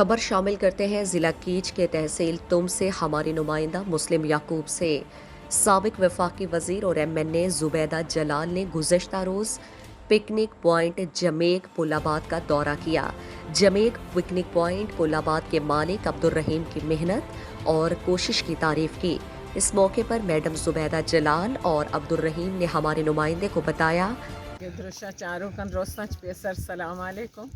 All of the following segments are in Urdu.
خبر شامل کرتے ہیں ضلع کیچ کے تحصیل تم سے ہماری نمائندہ مسلم یعقوب سے۔ سابق وفاقی وزیر اور ایم این اے زبیدہ جلال نے گزشتہ روز پکنک پوائنٹ جمیک پل آباد کا دورہ کیا۔ جمیک پکنک پوائنٹ پل آباد کے مالک عبدالرحیم کی محنت اور کوشش کی تعریف کی۔ اس موقع پر میڈم زبیدہ جلال اور عبدالرحیم نے ہمارے نمائندے کو بتایا درشا چاروں کن روستان پیسر سلام علیکم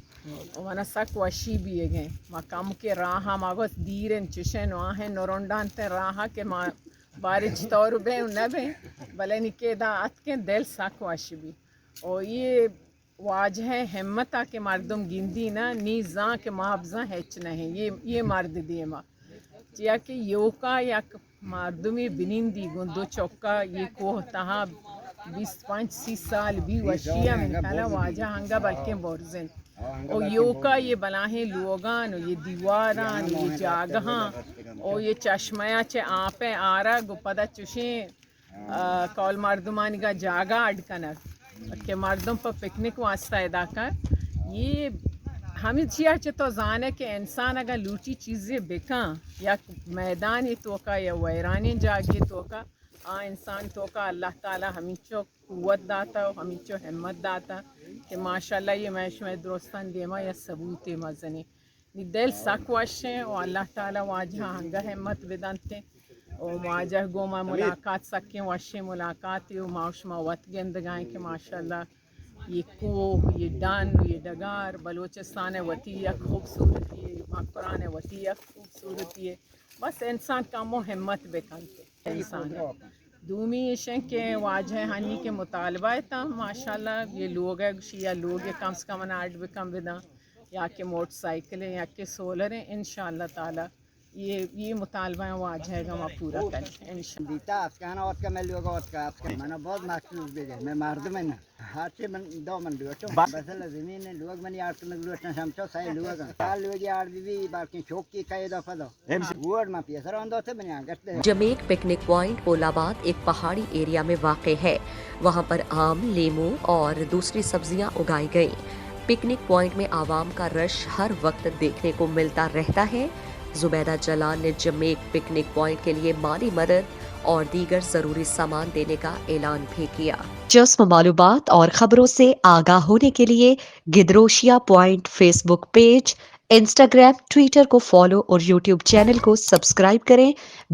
ومن سک وشی بیگیں مقام کے راہ ماگوت دیرن چشن واہن نورندان تے راہ کے ما بارج طور بے نہ بے بلے نکے دا ات کے دل سک وشی بھی اور یہ واجہ ہمتا کے مردم گندی نہ نیزاں کے محافظہ ہچ نہیں یہ مرد دیما چیا کہ یوکا یا مردمی بنندی گندو چوکا یہ کوہ تہا 25-30 سال بھی وشیہ من کھانا واجہ ہنگا بلکہ بورزن اور یوکا یہ بلاہیں لوگان اور یہ دیواران اور یہ جاگہاں اور یہ چشمیا چے آپے آرا گو پدا چشیں کول مردمانی کا جاگا اڈکنر کہ مردم پر پکنک واسطہ ادا کر یہ ہمیں چیا چے تو زانے کہ انسان اگر لوٹی چیزیں بکاں یا میدانی توکا یا ویرانی جاگی توکا انسان تو کا اللہ تعالیٰ ہمیں قوت داتا اور ہمیں ہمت داتا کہ ماشاءاللہ یہ میں درستان دیما یا ثبوت مزنی دل سک وشیں اور اللہ تعالیٰ واجہ ہنگا ہمت بدنتے اور واجہ گوما ملاقات سکیں وشیں ملاقات اور معاشمہ وط گندگائیں کہ ماشاءاللہ یہ کوہ یہ ڈان یہ ڈگار بلوچستان وطیہ خوبصورتی ہے قرآن وطیہ خوبصورتی ہے بس انسان کام و ہمت بکنتے انسان دومی اشیں کے واجہ ہنی کے مطالبہ تا ماشاءاللہ یہ لوگ ہے شیعہ لوگ کم سے کم آڈ بکم بدا یا کہ موٹر سائیکلیں یا کہ سولریں انشاءاللہ تعالی یہ مطالبہ واجہ گا ما پورا کریں انشاءاللہ دیتا اس کہنا اور کا میں لوگا اور کا منا بہت مخصوص بھی ہے میں مردم ہیں ہاتھ سے من دو من لوٹوں بسل زمین لوگ منی آرت میں لوٹنا سمچو سائے لوگ سال لوگی آر بھی باقی شوق کی کئی دفعہ دو وورڈ میں پیسر آندو تھے بنی آگت جمیک پکنک پوائنٹ پول آباد ایک پہاڑی ایریا میں واقع ہے۔ وہاں پر آم، لیموں اور دوسری سبزیاں اگائی گئیں۔ پکنک پوائنٹ میں عوام کا رش ہر وقت دیکھنے کو ملتا رہتا ہے۔ زبیدہ جلال نے جمیک پکنک پوائنٹ کے لیے مالی مدد اور دیگر ضروری سامان دینے کا اعلان بھی کیا۔ جسم معلومات اور خبروں سے آگاہ ہونے کے لیے Gedrosia point Facebook page, Instagram, Twitter کو فالو اور یوٹیوب چینل کو سبسکرائب کریں۔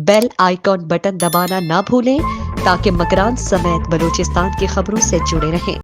بیل آئیکن بٹن دبانا نہ بھولیں تاکہ مکران سمیت بلوچستان کی خبروں سے جڑے رہیں۔